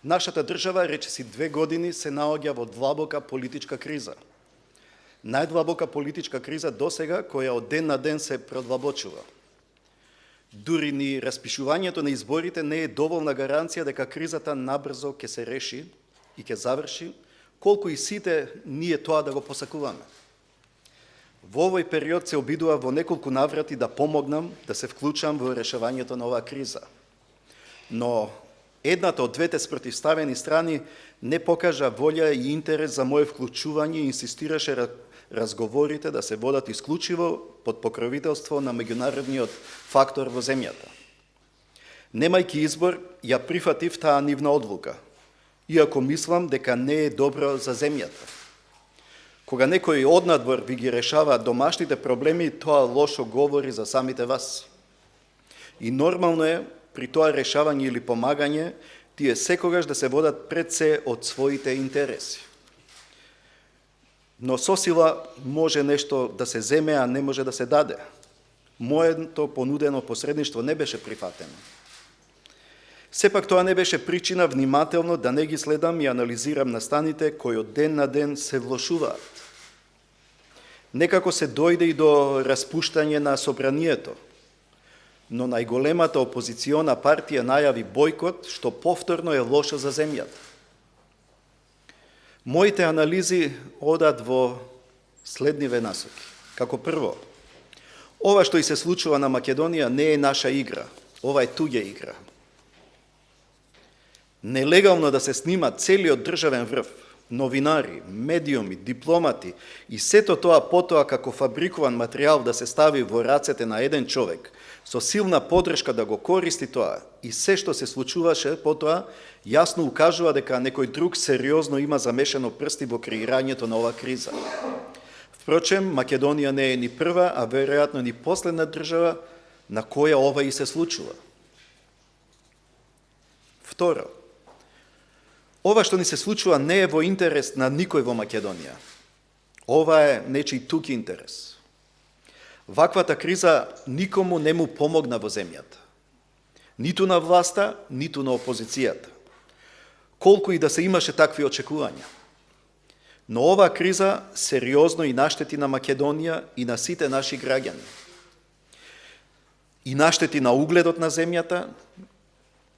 Нашата држава речиси 2 години се наоѓа во длабока политичка криза. Најдлабока политичка криза досега, која од ден на ден се продлабочува. Дури ни распишувањето на изборите не е доволна гаранција дека кризата набрзо ќе се реши и ќе заврши, колку и сите ние тоа да го посакуваме. Во овој период се обидува во неколку наврати да помогнам, да се вклучам во решавањето на оваа криза. Но едната од двете спротивставени страни не покажа волја и интерес за моје вклучување и инсистираше разговорите да се водат исклучиво под покровителство на меѓународниот фактор во земјата. Немајќи избор, ја прифатив таа нивна одлука, иако мислам дека не е добро за земјата. Кога некој однадвор ви ги решава домашните проблеми, тоа лошо говори за самите вас. И нормално е при тоа решавање или помагање, тие секогаш да се водат пред се од своите интереси. Но со сила може нешто да се земе, а не може да се даде. Моето понудено посредништво не беше прифатено. Сепак тоа не беше причина внимателно да не ги следам и анализирам настаните кои од ден на ден се влошуваат. Некако се дојде и до распуштање на собранието, но најголемата опозициона партија најави бојкот, што повторно е лошо за земјата. Моите анализи одат во следниве насоки. Како прво, ова што и се случува на Македонија не е наша игра, ова е туѓа игра. Нелегално да се снима целиот државен врв, новинари, медиуми, дипломати и сето тоа потоа како фабрикуван материјал да се стави во рацете на еден човек, со силна подршка да го користи тоа и се што се случуваше потоа, јасно укажува дека некој друг сериозно има замешано прсти во креирањето на оваа криза. Впрочем, Македонија не е ни прва, а веројатно ни последна држава на која ова и се случува. Второ, ова што ни се случува не е во интерес на никој во Македонија. Ова е нечи тук интерес. Ваквата криза никому не му помогна во земјата. Ниту на власта, ниту на опозицијата. Колку и да се имаше такви очекувања. Но оваа криза сериозно и наштети на Македонија и на сите наши граѓани. И наштети на угледот на земјата,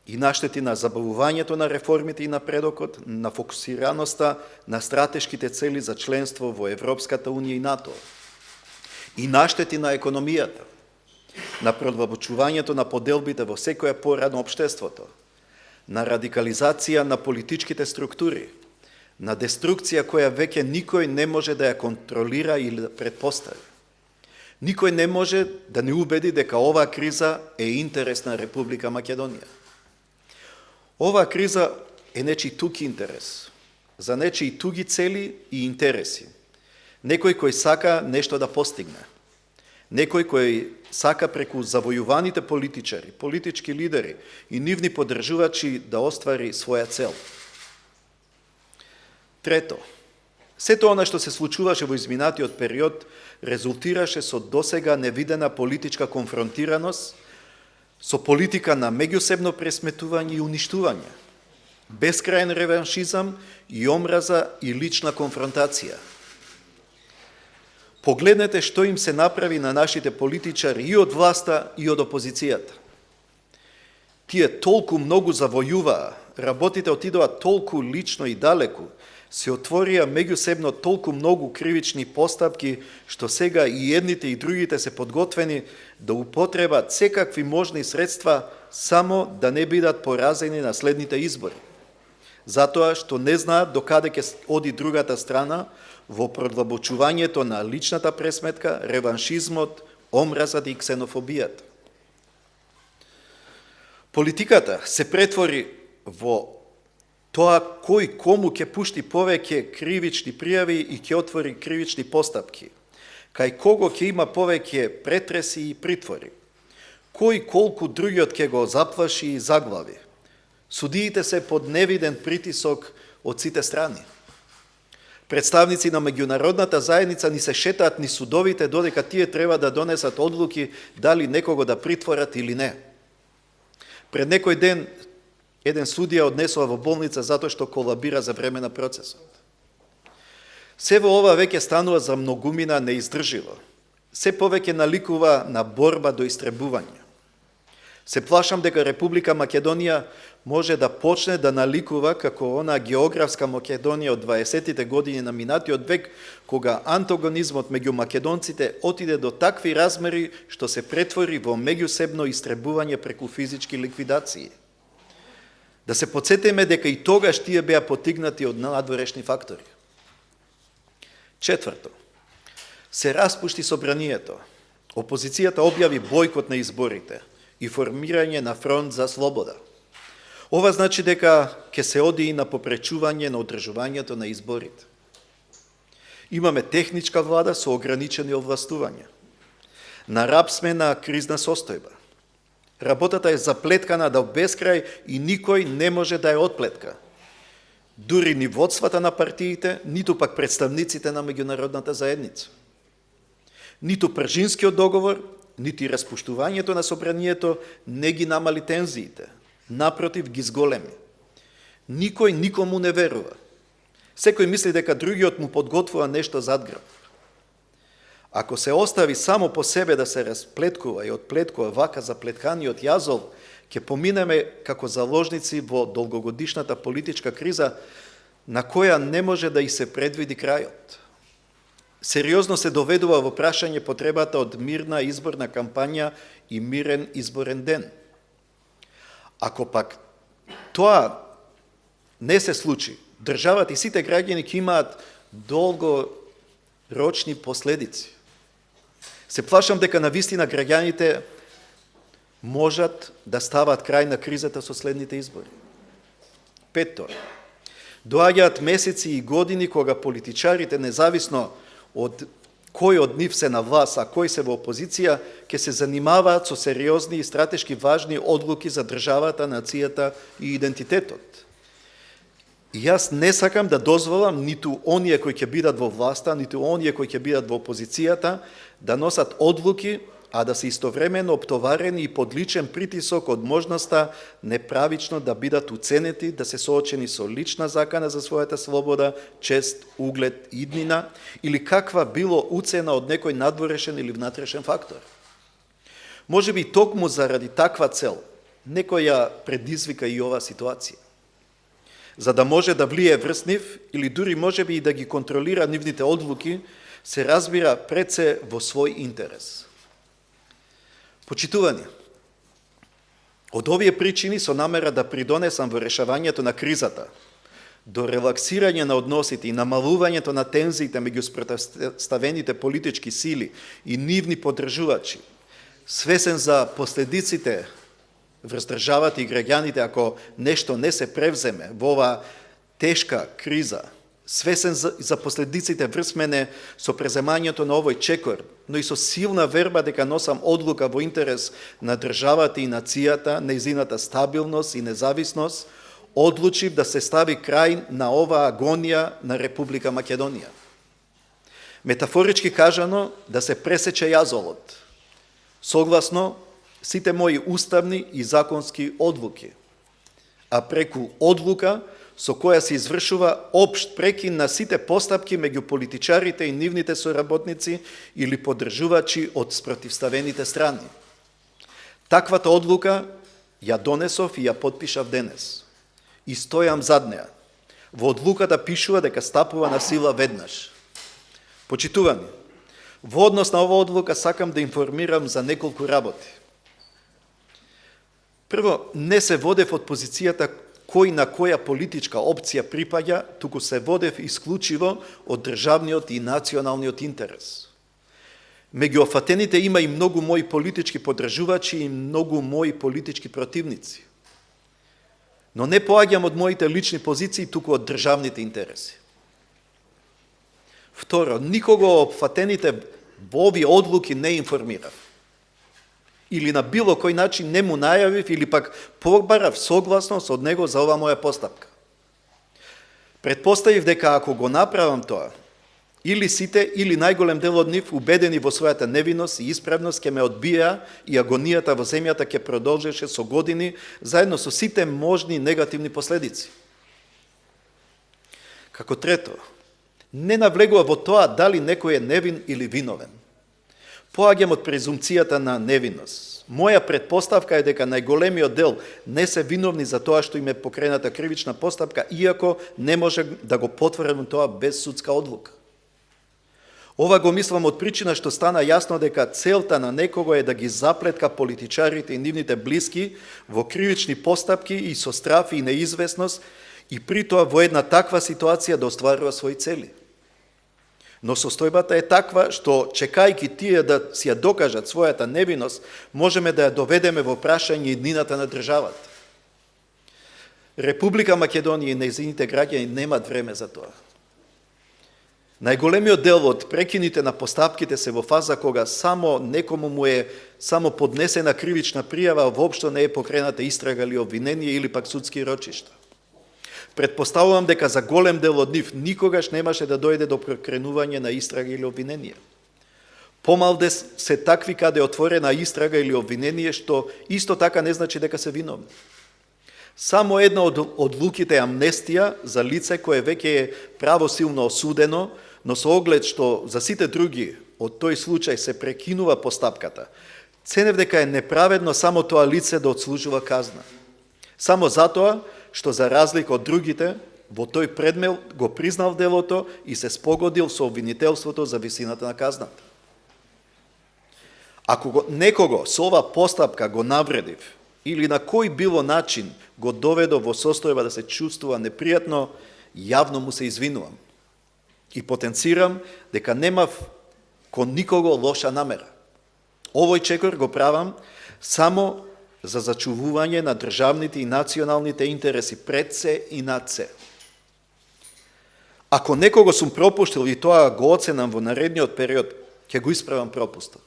и наштети на забавувањето на реформите и напредокот, на фокусираноста на стратешките цели за членство во Европската Унија и НАТО. И наштети на економијата, на продлабочувањето на поделбите во секоја пора на општеството, на радикализација на политичките структури, на деструкција која веќе никој не може да ја контролира или да предпостави. Никој не може да не убеди дека оваа криза е интерес на Република Македонија. Оваа криза е нечи тук интерес, за нечи туги цели и интереси. Некој кој сака нешто да постигне. Некој кој сака преку завојуваните политичари, политички лидери и нивни поддржувачи да оствари своја цел. Трето, сето она што се случуваше во изминатиот период резултираше со досега невидена политичка конфронтираност, со политика на меѓусебно пресметување и уништување, бескрајен реваншизам и омраза и лична конфронтација. Погледнете што им се направи на нашите политичари и од власта и од опозицијата. Тие толку многу завојуваа, работите отидоа толку лично и далеку, се отворија меѓусебно толку многу кривични постапки, што сега и едните и другите се подготвени да употребат секакви можни средства само да не бидат поразени на следните избори. Затоа што не знаат докаде ќе оди другата страна во продлабочувањето на личната пресметка, реваншизмот, омразата и ксенофобијата. Политиката се претвори во тоа кој кому ќе пушти повеќе кривични пријави и ќе отвори кривични постапки, кај кого ќе има повеќе претреси и притвори, кој колку другиот ќе го заплаши и заглави. Судиите се под невиден притисок од сите страни. Представници на меѓународната заедница ни се шетаат ни судовите додека тие треба да донесат одлуки дали некого да притворат или не. Пред некој ден Еден судија однесува во болница затоа што колабира за време на процесот. Се во ова веќе станува за многумина неиздрживо. Се повеќе наликува на борба до истребување. Се плашам дека Република Македонија може да почне да наликува како она географска Македонија од 20-тите години на минатиот век, кога антагонизмот меѓу македонците отиде до такви размери што се претвори во меѓусебно истребување преку физички ликвидации. Да се подсетиме дека и тогаш тие беа потигнати од надворешни фактори. Четврто, се распушти собранието. Опозицијата објави бојкот на изборите и формирање на фронт за слобода. Ова значи дека ќе се оди и на попречување на одржувањето на изборите. Имаме техничка влада со ограничени овластувања. На раб сме на кризна состојба. Работата е заплеткана до бескрај и никој не може да ја отплетка. Дури ни водствата на партиите, ниту пак представниците на меѓународната заедница. Ниту Пржинскиот договор, нити распуштувањето на собранието не ги намали тензиите, напротив ги зголеми. Никој никому не верува. Секој мисли дека другиот му подготвува нешто зад грб. Ако се остави само по себе да се расплеткува и отплеткува вака заплетканиот јазол, ќе поминеме како заложници во долгогодишната политичка криза, на која не може да и се предвиди крајот. Сериозно се доведува во прашање потребата од мирна изборна кампања и мирен изборен ден. Ако пак тоа не се случи, државата и сите граѓани ќе имаат долгорочни последици. Се плашам дека навистина граѓаните можат да стават крај на кризата со следните избори. Петто, доаѓаат месеци и години кога политичарите, независно од кој од нив се на власт, а кој се во опозиција, ќе се занимаваат со сериозни и стратешки важни одлуки за државата, нацијата и идентитетот. И јас не сакам да дозволам ниту оние кои ќе бидат во власта, ниту оние кои ќе бидат во опозицијата да носат одлуки, а да се истовремено оптоварени и под личен притисок од можноста неправично да бидат уценети, да се соочени со лична закана за својата слобода, чест, углед, иднина, или каква било уцена од некој надворешен или внатрешен фактор. Може би токму заради таква цел, некој ја предизвика и ова ситуација. За да може да влие врз нив, или дури може би и да ги контролира нивните одлуки, се разбира пред се во свој интерес. Почитувани, од овие причини со намера да придонесам во решавањето на кризата, до релаксирање на односите и намалувањето на тензиите меѓу спротивставените политички сили и нивни поддржувачи, свесен за последиците врз државата и граѓаните ако нешто не се превземе во оваа тешка криза, свесен за последиците врз мене со преземањето на овој чекор, но и со силна верба дека носам одлука во интерес на државата и нацијата, нејзината стабилност и независност, одлучив да се стави крај на оваа агонија на Република Македонија. Метафорички кажано, да се пресече јазолот, согласно сите мои уставни и законски одлуки, а преку одлука со која се извршува општ прекин на сите постапки меѓу политичарите и нивните соработници или поддржувачи од спротивставените страни. Таквата одлука ја донесов и ја подпишав денес. И стојам зад неа. Во одлуката пишува дека стапува на сила веднаш. Почитувани, во однос на оваа одлука сакам да информирам за неколку работи. Прво, не се водев од позицијата кој на која политичка опција припаѓа, туку се водев исклучиво од државниот и националниот интерес. Меѓу офатените има и многу мои политички поддржувачи и многу мои политички противници. Но не поаѓам од моите лични позиции, туку од државните интереси. Второ, никого офатените во овие одлуки не информирав. Или на било кој начин не му најавив или пак побарав согласност од него за ова моја постапка. Предпоставив дека ако го направам тоа, Или сите, или најголем дел од нив, убедени во својата невиност и исправност, ќе ме одбија и агонијата во земјата ќе продолжеше со години, заедно со сите можни негативни последици. Како трето, не навлегува во тоа дали некој е невин или виновен. Поаѓам од презумцијата на невинност. Моја предпоставка е дека најголемиот дел не се виновни за тоа што им е покрената кривична постапка, иако не може да го потврдам тоа без судска одлука. Ова го мислам од причина што стана јасно дека целта на некого е да ги заплетка политичарите и нивните блиски во кривични постапки и со страф и неизвестност, и при тоа во една таква ситуација да остварува своји цели. Но состојбата е таква што, чекајќи тие да си ја докажат својата невиност, можеме да ја доведеме во прашање иднината на државата. Република Македонија и нејзините граѓани немаат време за тоа. Најголемиот дел од прекините на постапките се во фаза кога само некому му е само поднесена кривична пријава, воопшто не е покрената истрага или обвинение или пак судски рочишта. Предпоставувам дека за голем дел од нив никогаш немаше да дојде до прекренување на истрага или обвинение. Помалде се такви каде отворена истрага или обвинение, што исто така не значи дека се виновни. Само една од одлуките амнестија за лице кое веќе е правосилно осудено, но со оглед што за сите други од тој случај се прекинува постапката, ценев дека е неправедно само тоа лице да отслужува казна. Само затоа што за разлика од другите, во тој предмет го признал делото и се спогодил со обвинителството за висината на казната. Ако некого со ова постапка го навредив или на кој било начин го доведо во состојба да се чувствува непријатно, јавно му се извинувам. И потенцирам дека немав кон никого лоша намера. Овој чекор го правам само за зачувување на државните и националните интереси пред се и над се. Ако некого сум пропуштил и тоа го оценам во наредниот период, ќе го исправам пропустот.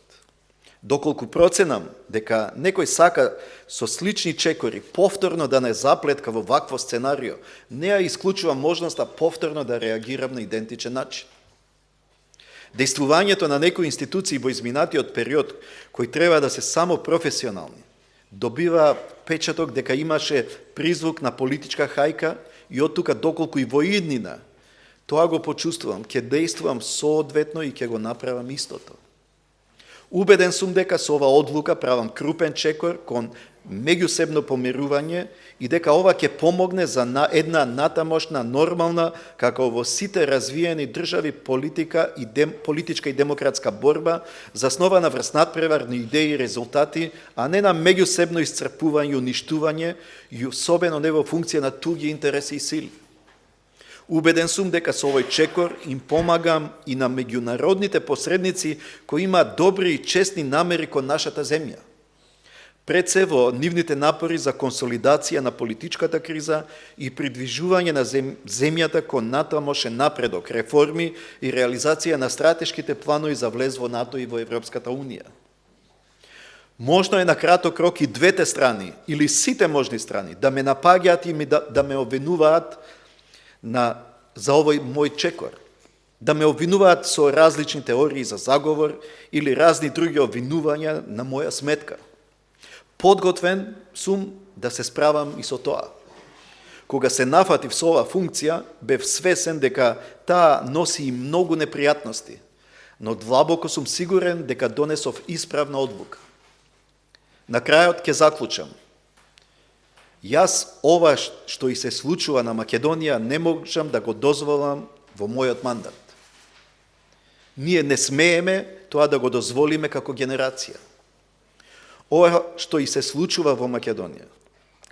Доколку проценам дека некој сака со слични чекори повторно да не заплетка во вакво сценарио, не ја исклучувам можноста повторно да реагирам на идентичен начин. Дејствувањето на некои институции во изминатиот период, кои треба да се само професионални, добива печаток дека имаше призвук на политичка хајка и од тука доколку и во иднина, тоа го почувствувам, ќе дејствувам соодветно и ќе го направам истото. Убеден сум дека со ова одлука правам крупен чекор кон меѓусебно помирување и дека ова ќе помогне за една натамошна нормална, како во сите развиени држави, политичка и демократска борба, заснована врз надпреварни идеи и резултати, а не на меѓусебно исцрпување и уништување, и особено не во функција на туѓи интереси и сили. Убеден сум дека со овој чекор им помагам и на меѓународните посредници кои имаат добри и честни намери кон нашата земја. Пред се во нивните напори за консолидација на политичката криза и придвижување на земјата кон натамошен напредок, реформи и реализација на стратешките планови за влез во НАТО и во Европската Унија. Можно е на краток рок и двете страни, или сите можни страни, да ме напаѓаат и да ме обвинуваат за овој мој чекор, да ме обвинуваат со различни теории за заговор или разни други обвинувања на моја сметка. Подготвен сум да се справам и со тоа. Кога се нафатив со оваа функција, бев свесен дека таа носи и многу непријатности, но длабоко сум сигурен дека донесов исправна одлука. На крајот ќе заклучам. Јас ова што и се случува на Македонија не можам да го дозволам во мојот мандат. Ние не смееме тоа да го дозволиме како генерација. Ова што и се случува во Македонија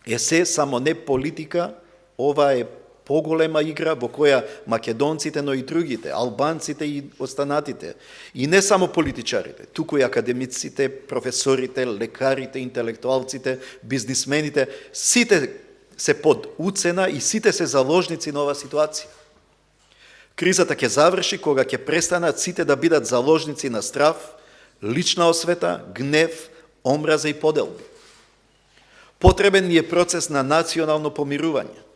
е се само не политика, ова е поголема игра во која македонците, но и другите, албанците и останатите, и не само политичарите, туку и академиците, професорите, лекарите, интелектуалците, бизнисмените, сите се под уцена и сите се заложници на оваа ситуација. Кризата ќе заврши кога ќе престанат сите да бидат заложници на страф, лична освета, гнев, омраза и поделби. Потребен ни е процес на национално помирување.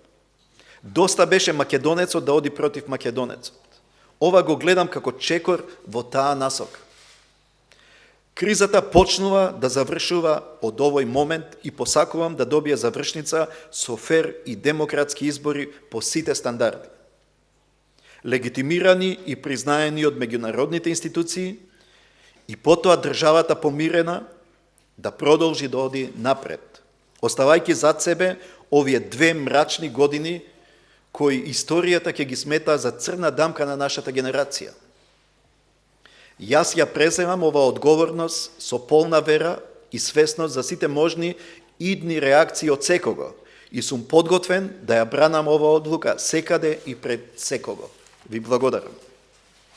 Доста беше македонецот да оди против македонецот. Ова го гледам како чекор во таа насока. Кризата почнува да завршува од овој момент и посакувам да добие завршница со фер и демократски избори по сите стандарди. Легитимирани и признаени од меѓународните институции и потоа државата помирена да продолжи да оди напред, оставајќи зад себе овие 2 мрачни години кои историјата ќе ги смета за црна дамка на нашата генерација. Јас ја преземам ова одговорност со полна вера и свесност за сите можни идни реакции од секого и сум подготвен да ја бранам ова одлука секаде и пред секого. Ви благодарам.